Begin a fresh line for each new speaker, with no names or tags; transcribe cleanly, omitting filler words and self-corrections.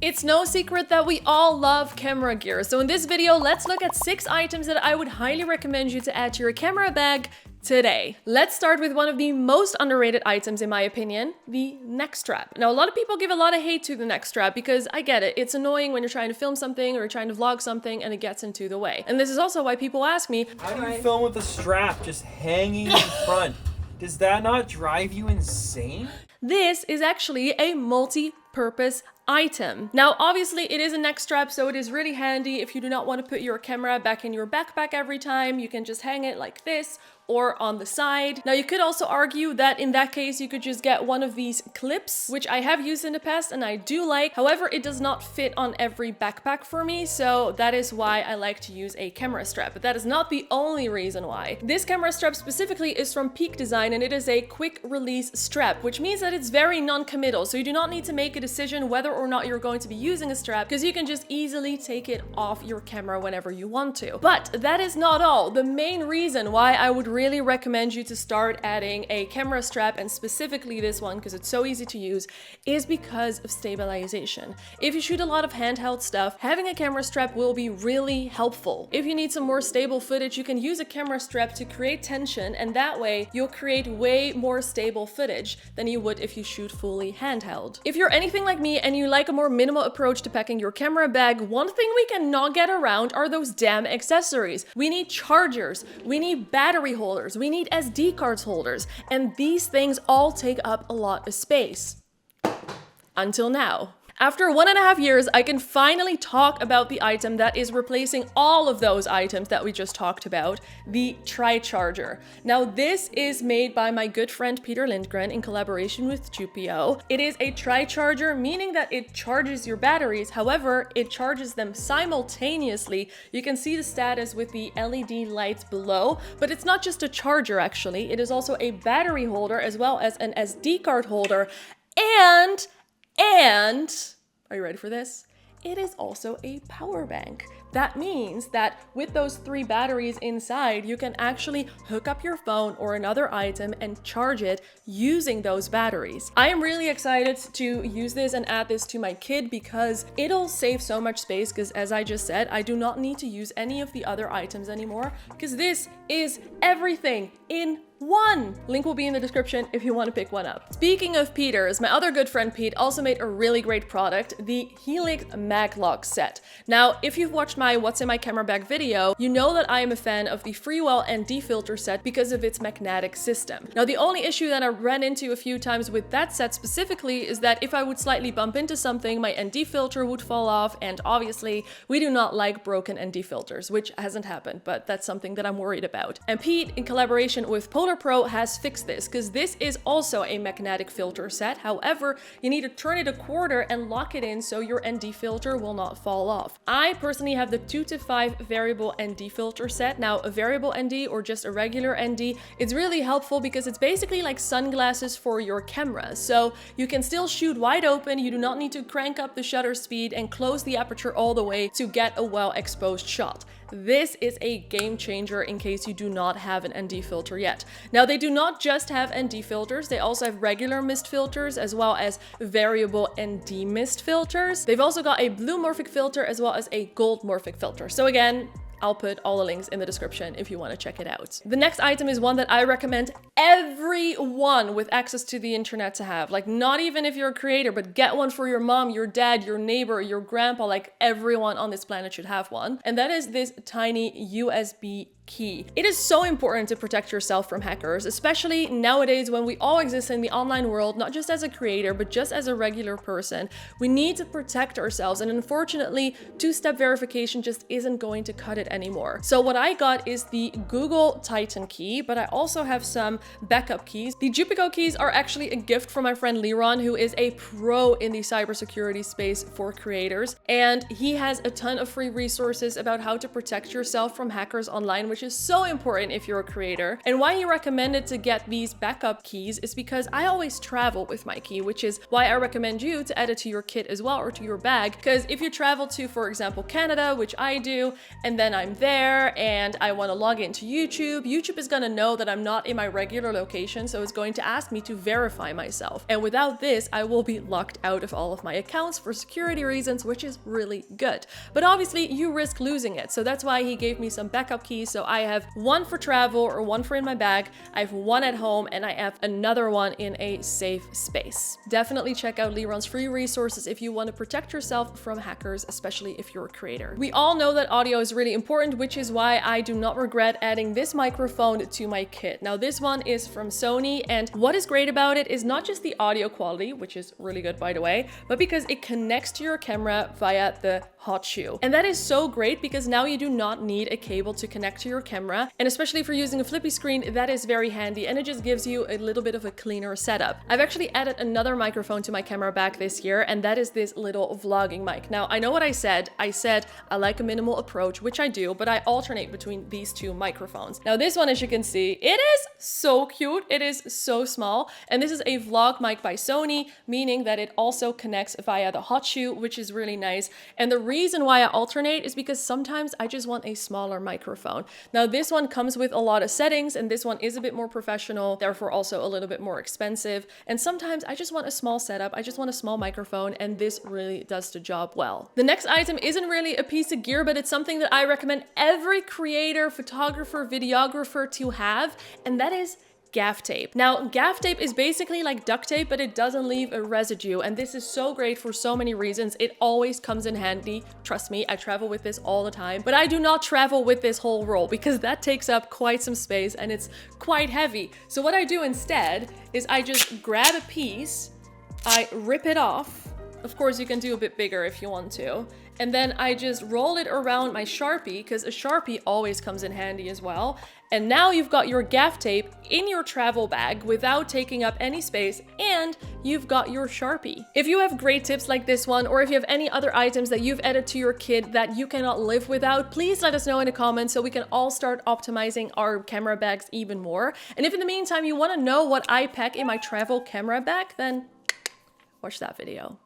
It's no secret that we all love camera gear. So in this video, let's look at 6 items that I would highly recommend you to add to your camera bag today. Let's start with one of the most underrated items in my opinion, the neck strap. Now, a lot of people give a lot of hate to the neck strap because I get it. It's annoying when you're trying to film something or you're trying to vlog something and it gets into the way. And this is also why people ask me,
how do you film with a strap just hanging in front? Does that not drive you insane?
This is actually a multi-purpose item. Now, obviously it is a neck strap, so it is really handy if you do not want to put your camera back in your backpack every time. You can just hang it like this or on the side. Now, you could also argue that in that case, you could just get one of these clips, which I have used in the past and I do like. However, it does not fit on every backpack for me, so that is why I like to use a camera strap. But that is not the only reason why. This camera strap specifically is from Peak Design and it is a quick release strap, which means that it's very non-committal. So you do not need to make a decision whether or not you're going to be using a strap because you can just easily take it off your camera whenever you want to. But that is not all. The main reason why I would really recommend you to start adding a camera strap, and specifically this one because it's so easy to use, is because of stabilization. If you shoot a lot of handheld stuff, having a camera strap will be really helpful. If you need some more stable footage, you can use a camera strap to create tension, and that way you'll create way more stable footage than you would if you shoot fully handheld. If you're anything like me and you like a more minimal approach to packing your camera bag, one thing we cannot get around are those damn accessories. We need chargers, we need battery holders, we need SD cards holders, and these things all take up a lot of space. Until now. After 1.5 years, I can finally talk about the item that is replacing all of those items that we just talked about, the Tri-Charger. Now, this is made by my good friend Peter Lindgren in collaboration with Jupio. It is a Tri-Charger, meaning that it charges your batteries. However, it charges them simultaneously. You can see the status with the LED lights below, but it's not just a charger actually. It is also a battery holder as well as an SD card holder, and are you ready for this? It is also a power bank. That means that with those 3 batteries inside, you can actually hook up your phone or another item and charge it using those batteries. I am really excited to use this and add this to my kit because it'll save so much space, because as I just said, I do not need to use any of the other items anymore because this is everything in one. Link will be in the description if you want to pick one up. Speaking of Peter's, my other good friend Pete also made a really great product, the Helix Maglock set. Now, if you've watched my What's in My Camera Bag video, you know that I am a fan of the Freewell ND filter set because of its magnetic system. Now, the only issue that I ran into a few times with that set specifically is that if I would slightly bump into something, my ND filter would fall off, and obviously we do not like broken ND filters, which hasn't happened, but that's something that I'm worried about. And Pete, in collaboration with Polar Pro, has fixed this because this is also a magnetic filter set. However, you need to turn it a quarter and lock it in so your ND filter will not fall off. I personally have the 2 to 5 variable ND filter set. Now, a variable ND or just a regular ND, it's really helpful because it's basically like sunglasses for your camera. So you can still shoot wide open. You do not need to crank up the shutter speed and close the aperture all the way to get a well-exposed shot. This is a game changer in case you do not have an ND filter yet. Now, they do not just have ND filters, they also have regular mist filters as well as variable ND mist filters. They've also got a blue morphic filter as well as a gold morphic filter. So again, I'll put all the links in the description if you want to check it out. The next item is one that I recommend everyone with access to the internet to have. Like, not even if you're a creator, but get one for your mom, your dad, your neighbor, your grandpa. Like, everyone on this planet should have one. And that is this tiny USB key. It is so important to protect yourself from hackers, especially nowadays when we all exist in the online world, not just as a creator, but just as a regular person. We need to protect ourselves, and unfortunately, 2-step verification just isn't going to cut it anymore. So what I got is the Google Titan key, but I also have some backup keys. The Jupico keys are actually a gift from my friend Liron, who is a pro in the cybersecurity space for creators, and he has a ton of free resources about how to protect yourself from hackers online, which is so important if you're a creator. And why he recommended to get these backup keys is because I always travel with my key, which is why I recommend you to add it to your kit as well, or to your bag. Because if you travel to, for example, Canada, which I do, and then I I'm there and I want to log into YouTube, YouTube is going to know that I'm not in my regular location, so it's going to ask me to verify myself. And without this, I will be locked out of all of my accounts for security reasons, which is really good. But obviously you risk losing it. So that's why he gave me some backup keys. So I have one for travel or one for in my bag. I have one at home and I have another one in a safe space. Definitely check out Liron's free resources if you want to protect yourself from hackers, especially if you're a creator. We all know that audio is really important, which is why I do not regret adding this microphone to my kit. Now this one is from Sony, and what is great about it is not just the audio quality, which is really good by the way, but because it connects to your camera via the hot shoe. And that is so great because now you do not need a cable to connect to your camera. And especially if you're using a flippy screen, that is very handy and it just gives you a little bit of a cleaner setup. I've actually added another microphone to my camera bag this year, and that is this little vlogging mic. Now, I know what I said. I said I like a minimal approach, which I do, but I alternate between these two microphones. Now, this one, as you can see, it is so cute. It is so small. And this is a vlog mic by Sony, meaning that it also connects via the hot shoe, which is really nice. And the reason why I alternate is because sometimes I just want a smaller microphone. Now, this one comes with a lot of settings, and this one is a bit more professional, therefore also a little bit more expensive. And sometimes I just want a small setup. I just want a small microphone, and this really does the job well. The next item isn't really a piece of gear, but it's something that I recommend every creator, photographer, videographer to have, and that is gaff tape. Now, gaff tape is basically like duct tape, but it doesn't leave a residue. And this is so great for so many reasons. It always comes in handy. Trust me, I travel with this all the time, but I do not travel with this whole roll because that takes up quite some space and it's quite heavy. So what I do instead is I just grab a piece, I rip it off. Of course, you can do a bit bigger if you want to. And then I just roll it around my Sharpie, because a Sharpie always comes in handy as well. And now you've got your gaff tape in your travel bag without taking up any space, and you've got your Sharpie. If you have great tips like this one, or if you have any other items that you've added to your kit that you cannot live without, please let us know in the comments so we can all start optimizing our camera bags even more. And if in the meantime you want to know what I pack in my travel camera bag, then watch that video.